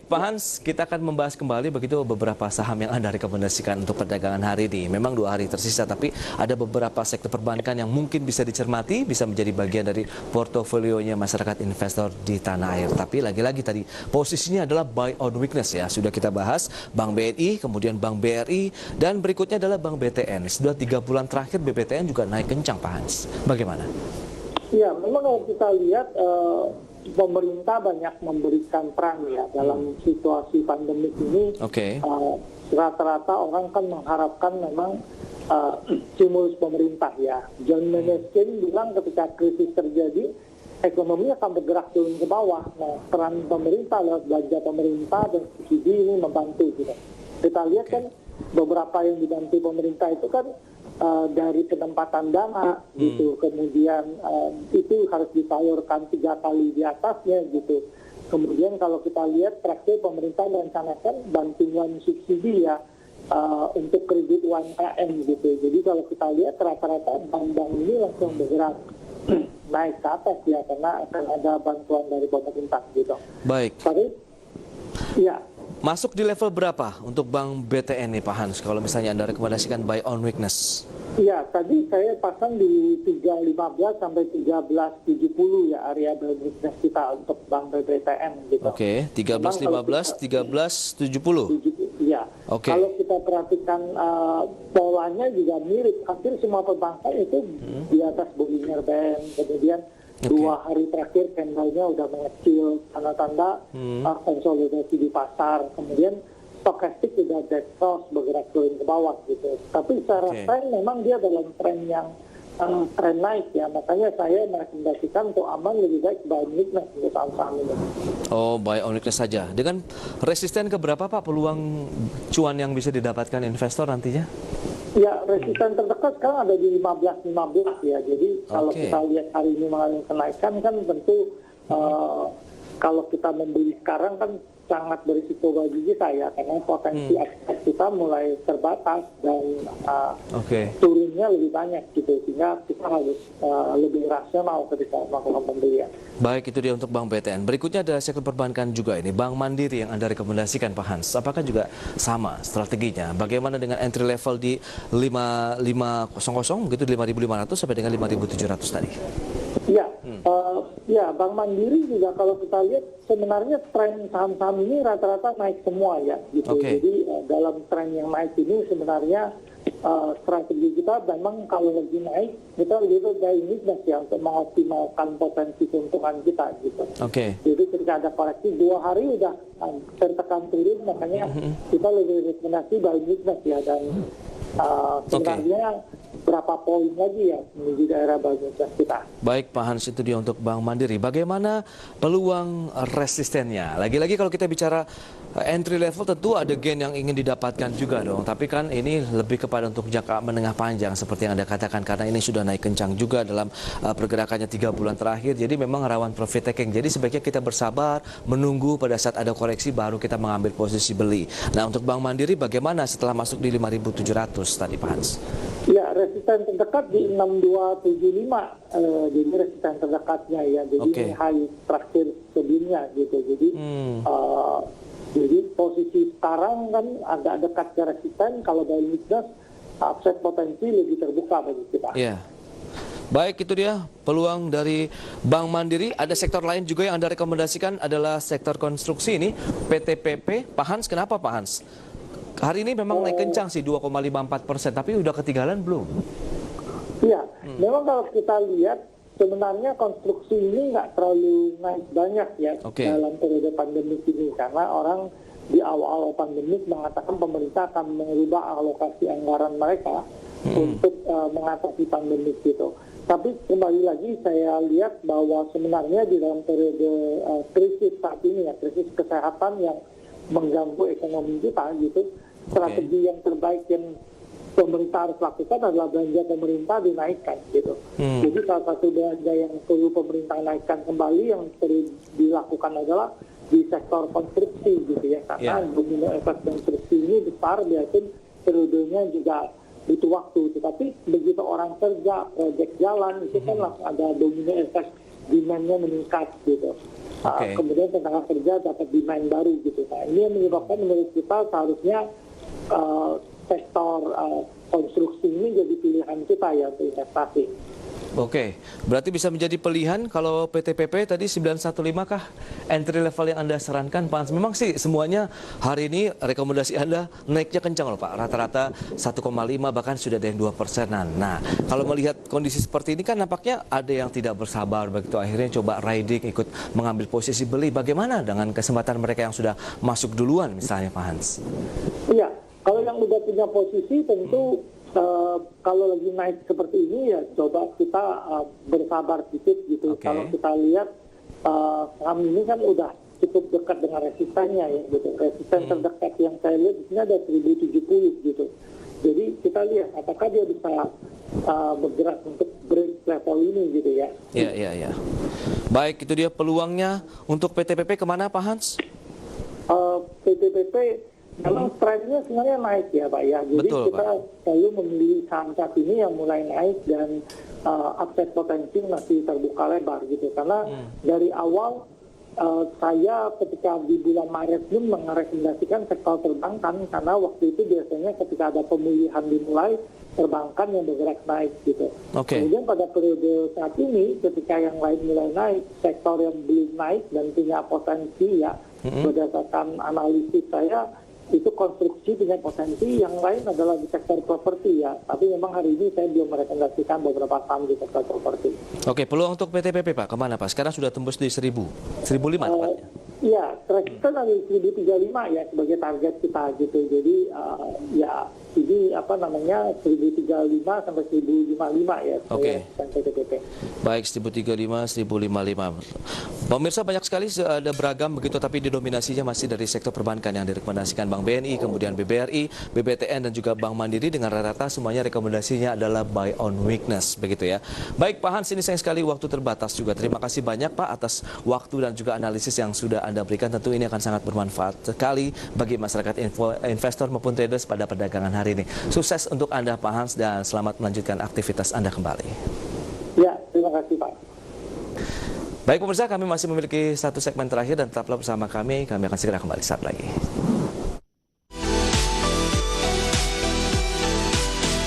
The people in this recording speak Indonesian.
Pak Hans, kita akan membahas kembali begitu beberapa saham yang Anda rekomendasikan untuk perdagangan hari ini. Memang 2 hari tersisa, tapi ada beberapa sektor perbankan yang mungkin bisa dicermati, bisa menjadi bagian dari portofolionya masyarakat investor di tanah air. Tapi lagi-lagi tadi, posisinya adalah buy on weakness ya. Sudah kita bahas Bank BNI, kemudian Bank BRI, dan berikutnya adalah Bank BTN. Sudah 3 bulan terakhir BBTN juga naik kencang, Pak Hans. Bagaimana? Ya, memang kalau kita lihat pemerintah banyak memberikan peran ya dalam situasi pandemik ini. Rata-rata orang kan mengharapkan memang stimulus pemerintah ya. John Maynard bilang ketika krisis terjadi, ekonomi akan bergerak turun ke bawah. Nah, peran pemerintah lewat belanja pemerintah dan subsidi ini membantu gitu. Kita lihat kan beberapa yang dibantu pemerintah itu kan dari penempatan dana gitu, kemudian itu harus disalurkan 3 kali di atasnya gitu. Kemudian kalau kita lihat terakhir pemerintah merencanakan bantuan subsidi ya untuk kredit UMKM gitu. Jadi kalau kita lihat rata-rata bank-bank ini langsung bergerak naik ke atas ya, karena akan ada bantuan dari pemerintah gitu. Baik. Tapi ya. Masuk di level berapa untuk Bank BTN nih Pak Hans, kalau misalnya Anda rekomendasikan buy on weakness? Iya, tadi saya pasang di 315 sampai 1370 ya area buy weakness kita untuk Bank BTN gitu. Oke, 1315, 1370. Iya. Kalau kita perhatikan polanya juga mirip, hampir semua perbankan itu di atas Bollinger Band, kemudian 2 hari terakhir candlenya udah mengecil, tanda-tanda konsolidasi di pasar. Kemudian stokastik juga dead cross bergerak turun ke bawah gitu. Tapi secara tren memang dia dalam tren yang tren naik ya. Makanya saya merekomendasikan untuk aman lebih baik buy on weakness untuk saham-saham ini. Oh, buy on weakness saja. Dengan resisten ke berapa Pak peluang cuan yang bisa didapatkan investor nantinya? Ya, resisten terdekat sekarang ada di 15 ya. Jadi kalau kita lihat hari ini mengalami kenaikan kan tentu kalau kita membeli sekarang kan sangat berisiko bagi kita ya, karena potensi ekspor kita mulai terbatas dan turunnya lebih banyak gitu, sehingga kita harus lebih rasional ketika melakukan pembelian. Baik, itu dia untuk Bank BTN. Berikutnya ada sektor perbankan juga ini, Bank Mandiri yang Anda rekomendasikan Pak Hans. Apakah juga sama strateginya? Bagaimana dengan entry level di 5500 begitu, 5500 sampai dengan 5700 tadi? Ya, Bank Mandiri juga kalau kita lihat sebenarnya tren saham-saham ini rata-rata naik semua ya gitu. Jadi dalam tren yang naik ini sebenarnya strategi kita memang kalau lagi naik kita lebih dari weakness ya untuk mengoptimalkan potensi keuntungan kita gitu. Jadi ketika ada koreksi 2 hari udah tertekan turun, makanya kita lebih rekomendasi buy weakness ya, dan sebenarnya berapa poin lagi ya menuju daerah bagian kita. Baik Pak Hans, itu dia untuk Bank Mandiri. Bagaimana peluang resistennya? Lagi-lagi kalau kita bicara entry level tentu ada gain yang ingin didapatkan juga dong. Tapi kan ini lebih kepada untuk jangka menengah panjang seperti yang Anda katakan, karena ini sudah naik kencang juga dalam pergerakannya 3 bulan terakhir. Jadi memang rawan profit taking. Jadi sebaiknya kita bersabar menunggu pada saat ada koreksi baru kita mengambil posisi beli. Nah, untuk Bank Mandiri bagaimana setelah masuk di 5700 tadi Pak Hans? Ya, resisten terdekat di 6275, jadi resisten terdekatnya ya, jadi ini high terakhir sebelumnya gitu. Jadi posisi sekarang kan agak dekat ke resisten, kalau dari weakness upside potensi lebih terbuka bagi kita. Baik, itu dia peluang dari Bank Mandiri. Ada sektor lain juga yang Anda rekomendasikan adalah sektor konstruksi ini, PTPP. Pak Hans, kenapa Pak Hans? Hari ini memang naik kencang sih 2,54%, tapi udah ketinggalan belum? Iya, memang kalau kita lihat sebenarnya konstruksi ini nggak terlalu naik banyak ya dalam periode pandemi ini, karena orang di awal-awal pandemi mengatakan pemerintah akan mengubah alokasi anggaran mereka untuk mengatasi pandemi gitu. Tapi kembali lagi saya lihat bahwa sebenarnya di dalam periode krisis saat ini ya, krisis kesehatan yang mengganggu ekonomi kita gitu, strategi yang terbaik yang pemerintah harus lakukan adalah belanja pemerintah dinaikkan gitu. Jadi salah satu belanja yang perlu pemerintah naikkan kembali yang perlu dilakukan adalah di sektor konstruksi gitu ya, karena domino efek konstruksi ini besar, biasanya periodenya juga butuh waktu. Tetapi begitu orang kerja, proyek jalan, itu kan langsung ada domino efek demand-nya meningkat gitu. Kemudian tenaga kerja dapat demand baru gitu. Nah, ini yang menyebabkan menurut kita seharusnya sektor konstruksi ini jadi pilihan kita ya untuk investasi. Oke, berarti bisa menjadi pilihan kalau PTPP tadi 915 kah entry level yang Anda sarankan, Pak Hans? Memang sih semuanya hari ini rekomendasi Anda naiknya kencang loh Pak, rata-rata 1,5 bahkan sudah ada yang 2%-an. Nah, kalau melihat kondisi seperti ini kan nampaknya ada yang tidak bersabar, begitu akhirnya coba riding, ikut mengambil posisi beli. Bagaimana dengan kesempatan mereka yang sudah masuk duluan misalnya Pak Hans? Iya, kalau yang udah punya posisi tentu kalau lagi naik seperti ini ya coba kita bersabar sedikit gitu. Kalau kita lihat saham ini kan udah cukup dekat dengan resistennya ya gitu. Resisten terdekat yang saya lihat di sini ada 1070 gitu. Jadi kita lihat apakah dia bisa bergerak untuk break level ini gitu ya. Iya. Baik, itu dia peluangnya untuk PTPP kemana Pak Hans? PTPP memang trennya sebenarnya naik ya Pak ya. Jadi betul, kita selalu memilih saham saat ini yang mulai naik dan upside potensi masih terbuka lebar gitu. Karena dari awal saya ketika di bulan Maret pun merekomendasikan sektor perbankan karena waktu itu biasanya ketika ada pemulihan dimulai perbankan yang bergerak naik gitu. Kemudian pada periode saat ini ketika yang lain mulai naik, sektor yang belum naik dan punya potensi ya berdasarkan analisis saya itu konstruksi punya potensi, yang lain adalah di sektor properti ya. Tapi memang hari ini saya belum merekomendasikan beberapa saham di sektor properti. Oke, peluang untuk PTPP Pak, kemana Pak? Sekarang sudah tembus di 1.000, 1.005 tepatnya. Iya, kita dari 1.035 ya sebagai target kita gitu. Jadi ya ini 1.035 sampai 1.055 ya. PTPP. Baik, 1.035, 1.055. Pemirsa banyak sekali ada beragam begitu, tapi didominasinya masih dari sektor perbankan yang direkomendasikan Bank BNI, kemudian BBRI, BBTN dan juga Bank Mandiri dengan rata-rata semuanya rekomendasinya adalah buy on weakness begitu ya. Baik Pak Hans, ini sayang sekali waktu terbatas juga. Terima kasih banyak Pak atas waktu dan juga analisis yang sudah Anda berikan. Tentu ini akan sangat bermanfaat sekali bagi masyarakat investor maupun traders pada perdagangan hari ini. Sukses untuk Anda Pak Hans dan selamat melanjutkan aktivitas Anda kembali. Ya, terima kasih Pak. Baik pemirsa, kami masih memiliki satu segmen terakhir dan tetaplah bersama kami akan segera kembali saat lagi.